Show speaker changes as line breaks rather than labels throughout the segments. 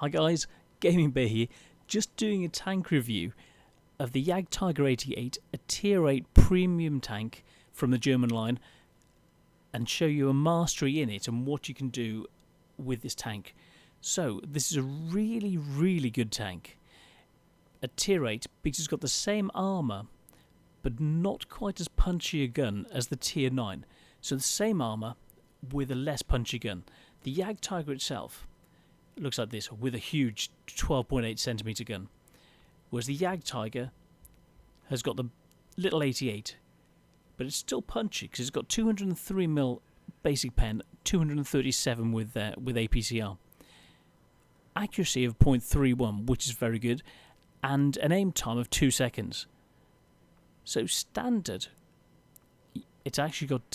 Hi guys, Gaming Bear here, just doing a tank review of the Tiger 88, a tier 8 premium tank from the German line, and show you a mastery in it and what you can do with this tank. So this is a really good tank, a tier 8, because it's got the same armour but not quite as punchy a gun as the tier 9. So the same armour with a less punchy gun. The Tiger itself looks like this, with a huge 12.8 centimetre gun, whereas the Tiger has got the little 88, but it's still punchy because it's got 203mm basic pen, 237 with APCR, accuracy of 0.31, which is very good, and an aim time of 2 seconds. So standard, it's actually got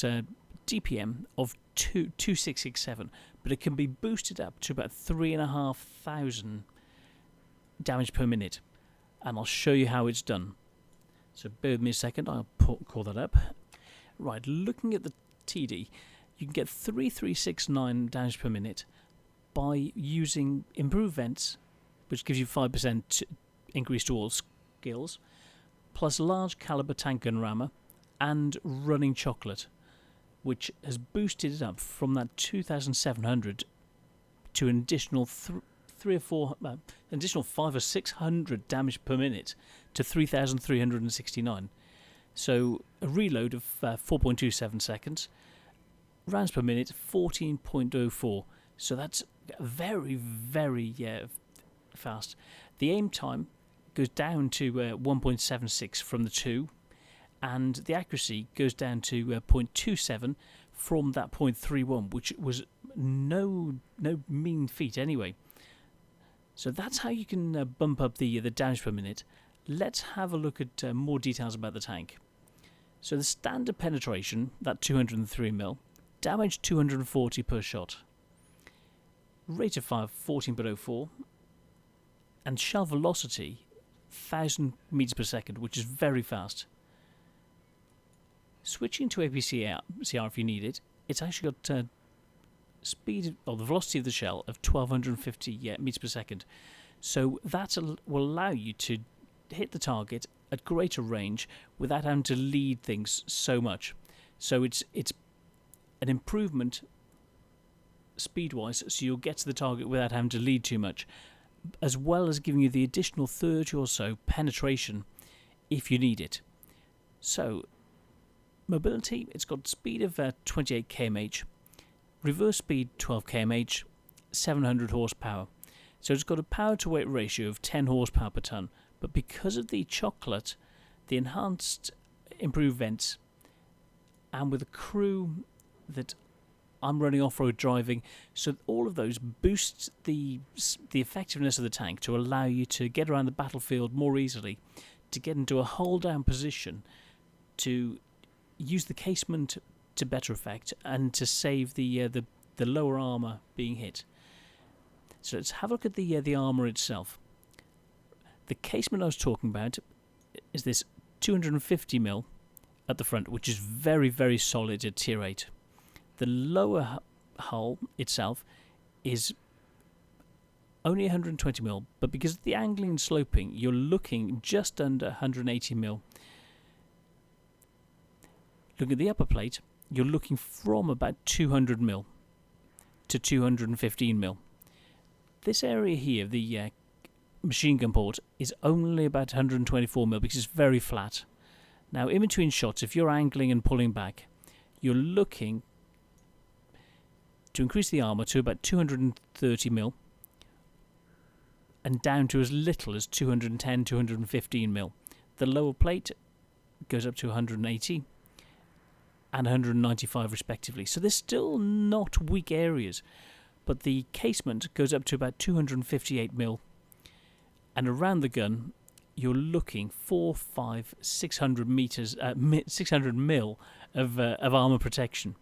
DPM of 2667, but it can be boosted up to about 3,500 damage per minute, and I'll show you how it's done. So bear with me a second, I'll call that up. Right, looking at the TD, you can get 3,369 damage per minute by using improved vents, which gives you 5% increase to all skills, plus large caliber tank gun rammer and running chocolate, which has boosted it up from that 2,700 to an additional additional 500 or 600 damage per minute to 3,369. So a reload of 4.27 seconds, rounds per minute 14.04. So that's very fast. The aim time goes down to 1.76 from the 2, and the accuracy goes down to 0.27 from that 0.31, which was no mean feat anyway. So that's how you can bump up the damage per minute. Let's have a look at more details about the tank. So the standard penetration, that 203mm, damage 240 per shot, rate of fire 14.04, and shell velocity 1,000 meters per second, which is very fast. Switching to APCR if you need it, it's actually got speed, or the velocity of the shell, of 1,250 meters per second. So that will allow you to hit the target at greater range without having to lead things so much. So it's an improvement speed-wise, so you'll get to the target without having to lead too much, as well as giving you the additional 30 or so penetration if you need it. So mobility, it's got speed of 28 kmh, reverse speed 12 kmh, 700 horsepower. So it's got a power to weight ratio of 10 horsepower per ton, but because of the chocolate, the enhanced improved vents, and with a crew that I'm running off-road driving, so all of those boost the effectiveness of the tank to allow you to get around the battlefield more easily, to get into a hold-down position, to use the casement to better effect, and to save the lower armour being hit. So let's have a look at the armour itself. The casement I was talking about is this 250mm at the front, which is very solid at tier 8. The lower hull itself is only 120mm, but because of the angling and sloping, you're looking just under 180mm. Looking at the upper plate, you're looking from about 200mm to 215mm. This area here, the machine gun port, is only about 124mm because it's very flat. Now, in between shots, if you're angling and pulling back, you're looking to increase the armour to about 230mm and down to as little as 210, 215mm. The lower plate goes up to 180 and 195 respectively. So there's still not weak areas, but the casement goes up to about 258mm, and around the gun you're looking 600 meters, 600 mil of armour protection.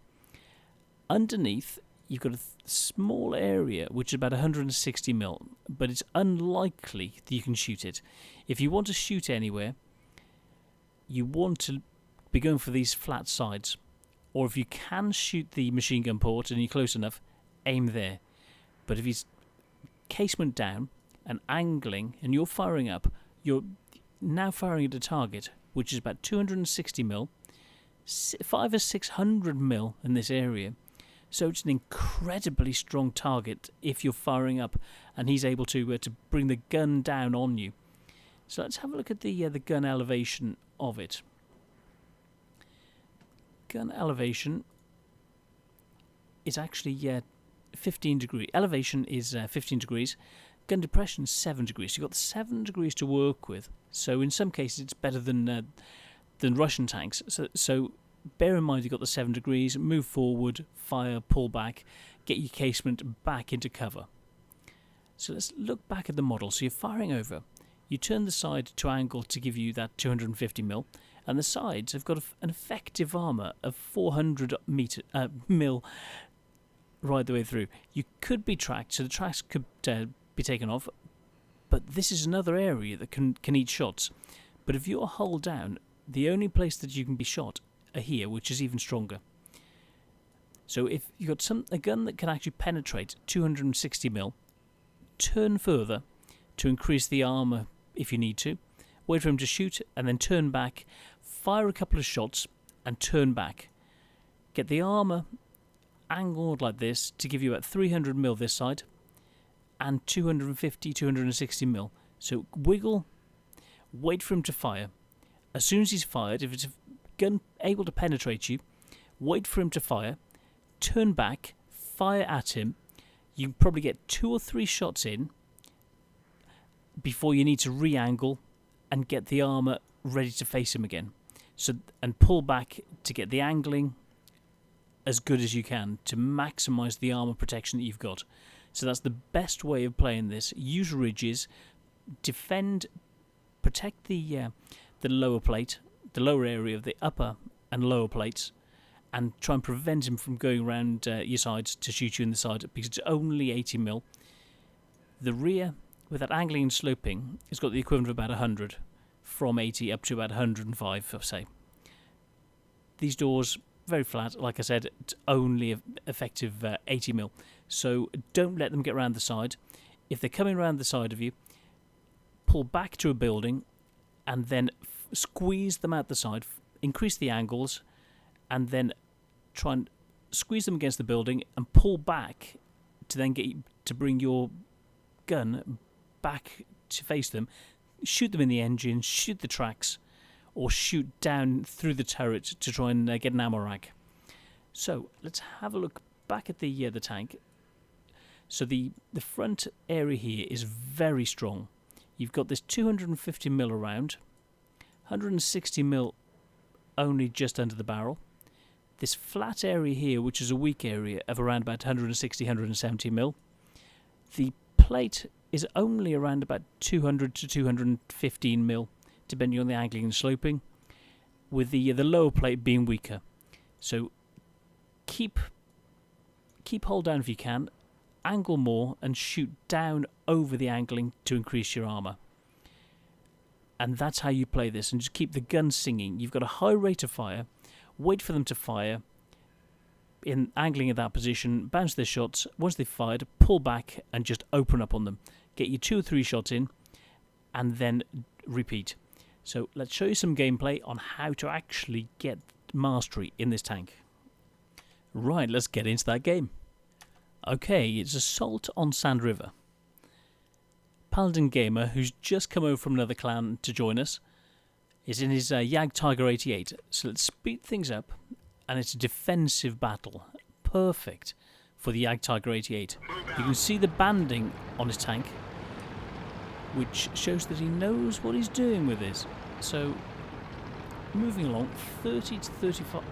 Underneath, you've got a small area which is about 160mm, but it's unlikely that you can shoot it. If you want to shoot anywhere, you want to be going for these flat sides, or if you can shoot the machine gun port and you're close enough, aim there. But if you casement down and angling, and you're firing up, you're now firing at a target which is about 260 mil, 500 or 600 mil in this area. So it's an incredibly strong target if you're firing up, and he's able to bring the gun down on you. So let's have a look at the gun elevation of it. Gun elevation is actually 15 degrees. Elevation is 15 degrees. Gun depression is 7 degrees. So you've got 7 degrees to work with. So in some cases it's better than Russian tanks. So bear in mind you've got the 7 degrees. Move forward, fire, pull back, get your casement back into cover. So let's look back at the model. So you're firing over. You turn the side to angle to give you that 250 mil, and the sides have got an effective armour of 400 mil right the way through. You could be tracked, so the tracks could be taken off, but this is another area that can eat shots. But if you're hull down, the only place that you can be shot are here, which is even stronger. So if you've got a gun that can actually penetrate 260 mil, turn further to increase the armour if you need to, wait for him to shoot, and then turn back, fire a couple of shots, and turn back. Get the armour angled like this to give you about 300 mil this side, and 250, 260 mil. So wiggle, wait for him to fire. As soon as he's fired, if it's a gun able to penetrate you, wait for him to fire, turn back, fire at him. You probably get 2 or 3 shots in before you need to re-angle and get the armour ready to face him again. So, and pull back to get the angling as good as you can to maximise the armour protection that you've got. So that's the best way of playing this. Use ridges, defend, protect the lower plate, the lower area of the upper and lower plates, and try and prevent him from going around your sides to shoot you in the side, because it's only 80 mil. The rear, with that angling and sloping, has got the equivalent of about 100, from 80 up to about 105, I'll say. These doors, very flat, like I said, it's only effective 80 mil. So don't let them get around the side. If they're coming around the side of you, pull back to a building and then squeeze them out the side, increase the angles, and then try and squeeze them against the building and pull back to then get you to bring your gun back to face them. Shoot them in the engine, shoot the tracks, or shoot down through the turret to try and get an ammo rack. So let's have a look back at the tank. So the front area here is very strong. You've got this 250 mil around, 160 mil only just under the barrel. This flat area here, which is a weak area of around about 160, 170 mil. The plate is only around about 200 to 215 mil, depending on the angling and sloping, with the lower plate being weaker. So keep hold down if you can, angle more and shoot down over the angling to increase your armour. And that's how you play this, and just keep the gun singing. You've got a high rate of fire, wait for them to fire, in angling at that position, bounce their shots. Once they've fired, pull back and just open up on them. Get your 2 or 3 shots in, and then repeat. So let's show you some gameplay on how to actually get mastery in this tank. Right, let's get into that game. Okay, it's Assault on Sand River. Paladin Gamer, who's just come over from another clan to join us, is in his Yag Tiger 88. So let's speed things up, and it's a defensive battle. Perfect for the Yag Tiger 88. You can see the banding on his tank, which shows that he knows what he's doing with this. So, moving along, 30 to 35,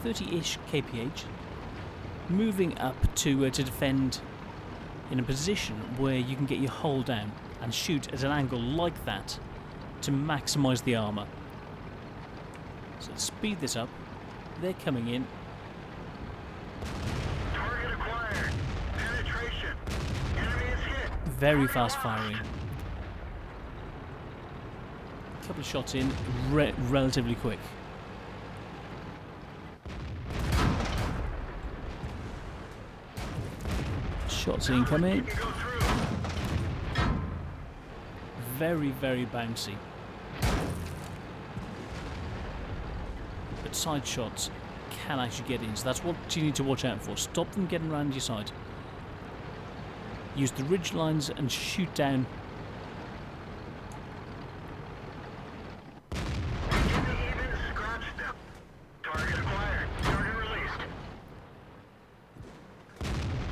30-ish kph, moving up to defend in a position where you can get your hull down and shoot at an angle like that to maximise the armour. So let's speed this up. They're coming in.
Target acquired. Penetration. Enemy is hit.
Very fast firing. A couple of shots in, relatively quick. Shots incoming.
Go through.
very, very bouncy. But side shots can actually get in, so that's what you need to watch out for. Stop them getting around your side. Use the ridge lines and shoot down.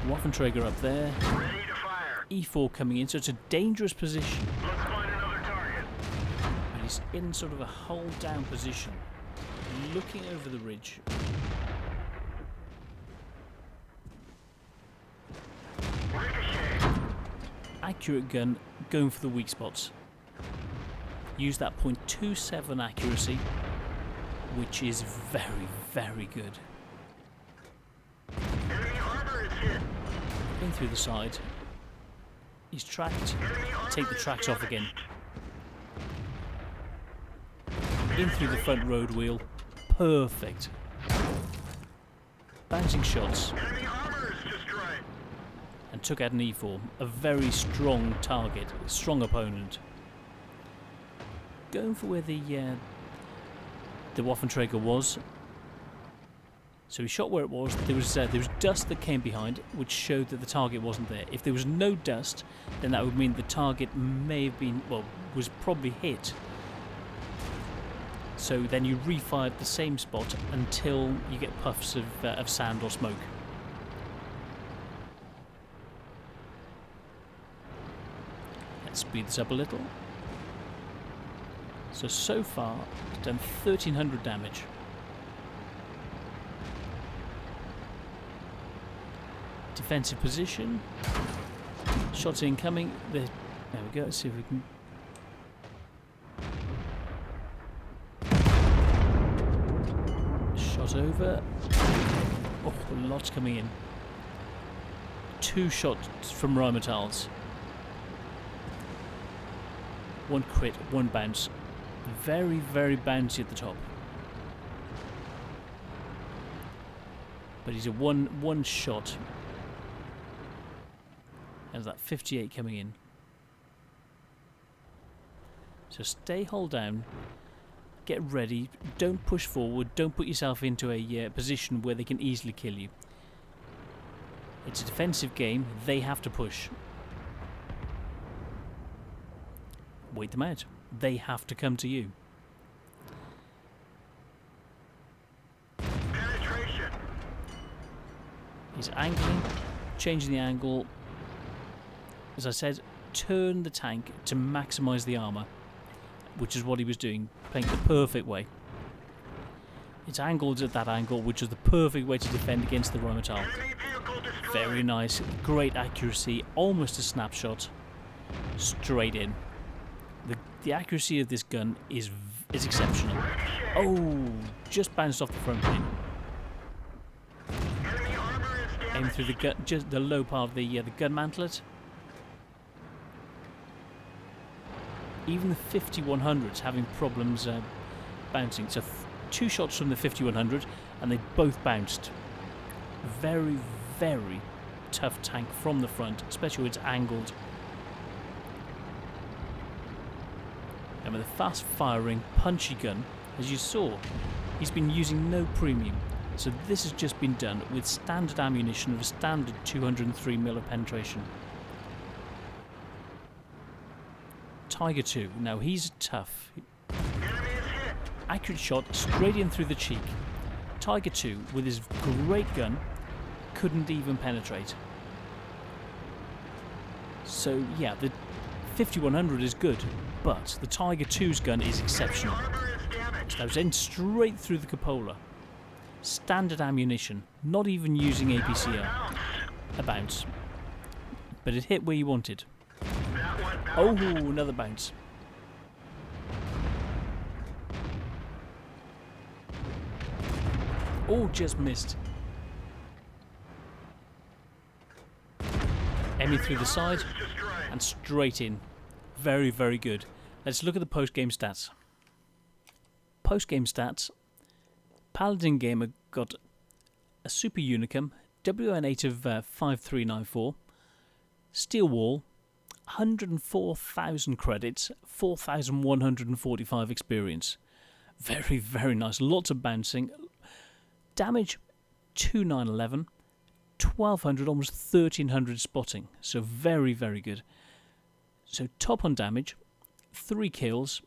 Waffenträger up there.
Ready to fire.
E4 coming in, so it's a dangerous position.
Let's find another target.
And he's in sort of a hold down position, looking over the ridge.
Ricochet.
Accurate gun, going for the weak spots. Use that .27 accuracy, which is very, very good.
Enemy armor is hit.
In through the side. He's tracked.
Enemy armor
Take the
is
tracks off again.
damaged.
In through the front road wheel. Perfect. Bouncing shots.
Enemy armor is destroyed.
And took out an E4. A very strong target. Strong opponent. Going for where the Waffenträger was. So he shot where it was. There was dust that came behind, which showed that the target wasn't there. If there was no dust, then that would mean the target may have been, well, was probably hit. So then you refired the same spot until you get puffs of sand or smoke. Let's speed this up a little. So far, it's done 1,300 damage. Defensive position. Shots incoming. There we go. Let's see if we can. Shot over. Oh, lots coming in. 2 shots from Rheinmetall's. 1 crit, 1 bounce. Very, very bouncy at the top. But he's a one shot. There's that 58 coming in. So stay hold down. Get ready. Don't push forward. Don't put yourself into a position where they can easily kill you. It's a defensive game. They have to push. Wait them out. They have to come to you.
Penetration.
He's angling, changing the angle. As I said, turn the tank to maximise the armour, which is what he was doing, playing the perfect way. It's angled at that angle, which is the perfect way to defend against the Rheinmetall.
Enemy vehicle destroyed.
Very nice, great accuracy, almost a snapshot, straight in. The accuracy of this gun is exceptional.
Ricochet.
Oh, just bounced off the front pin.
Enemy armor is
Aim
damaged.
through the gun, just the low part of the gun mantlet. Even the 5100's having problems bouncing. So 2 shots from the 5100 and they both bounced. Very, very tough tank from the front, especially when it's angled. And with a fast firing, punchy gun, as you saw, he's been using no premium. So this has just been done with standard ammunition of a standard 203mm of penetration. Tiger 2, now he's tough.
Enemy is hit.
Accurate shot straight in through the cheek. Tiger 2, with his great gun, couldn't even penetrate. So yeah, the 5100 is good, but the Tiger 2's gun is exceptional.
Enemy armor is damaged.
That was in straight through the cupola. Standard ammunition, not even using APCR. A bounce. But it hit where you wanted.
That one
Oh,
bounced.
another bounce. Oh, just missed. Emmy through the side
Armor is destroyed.
and straight in. Very, very good. Let's look at the post-game stats. Post-game stats. Paladin Gamer got a Super Unicum, WN8 of 5394, Steel Wall, 104,000 credits, 4,145 experience. Very, very nice. Lots of bouncing. Damage 2,911, 1,200, almost 1,300 spotting. So very, very good. So top on damage, 3 kills,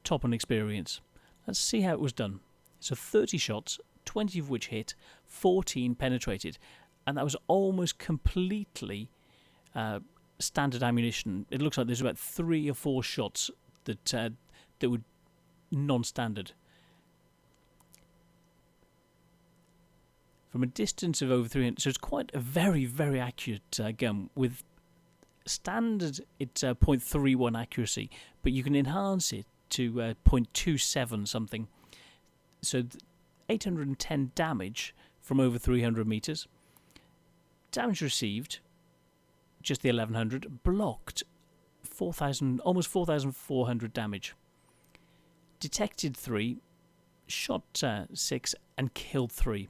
top on experience. Let's see how it was done. So 30 shots, 20 of which hit, 14 penetrated. And that was almost completely standard ammunition. It looks like there's about 3 or 4 shots that were non-standard. From a distance of over 300, so it's quite a very, very accurate gun. With standard, it's 0.31 accuracy, but you can enhance it to 0.27 something. So 810 damage from over 300 meters. Damage received, just the 1100. Blocked, 4,000, almost 4,400 damage. Detected 3, shot 6, and killed 3.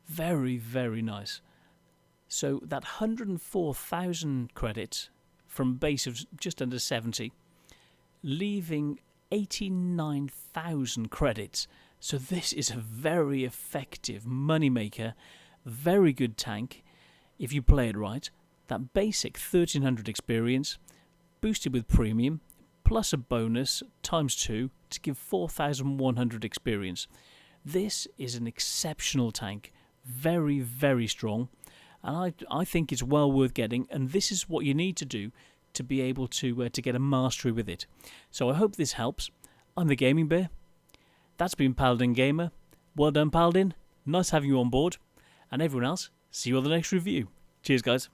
Very, very nice. So that 104,000 credits from base of just under 70, leaving 89,000 credits. So this is a very effective moneymaker, very good tank if you play it right. That basic 1,300 experience, boosted with premium, plus a bonus times 2 to give 4,100 experience. This is an exceptional tank, very, very strong, and I think it's well worth getting, and this is what you need to do to be able to get a mastery with it. So I hope this helps. I'm the Gaming Bear. That's been Paladin Gamer. Well done, Paladin. Nice having you on board. And everyone else, see you on the next review. Cheers, guys.